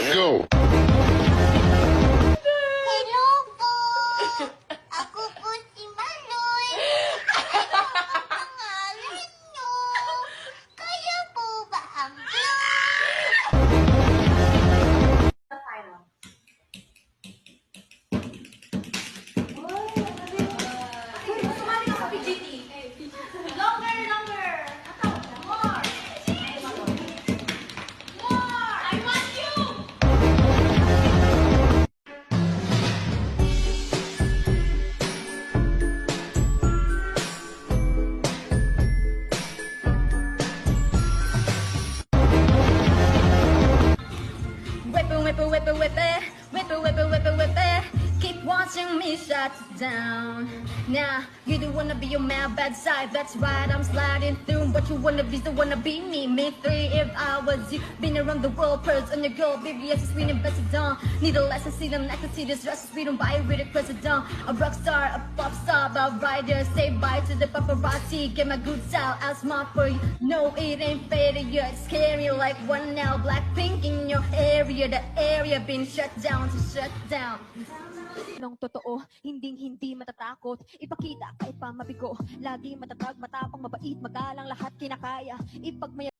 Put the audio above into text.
Go! Hello po! Ako po si Maloy. Ano ang pangalan nyo? Kaya po ba ang Whip it. Keep watching me shut down. Now, you don't wanna be your mad bad side. That's right, I'm sliding through. But you wanna be me. Me three if I was you. Been around the world, pearls on your girl. Baby, yes, it's sweet invested on. Need a lesson, see them, I can see this dress. We don't buy it with a president. A rock star, a pop star, a rider. Say bye to the paparazzi. Get my good style, I'll smart for you. No, it ain't fair to you. It's scary like one now. Blackpink in your area. The area been shut down to shut down. Nung totoo, hindi matatakot. Ipakita kahit pa mabigo. Lagi matatag, matapang, mabait, magalang, lahat kinakaya. Ipagmaya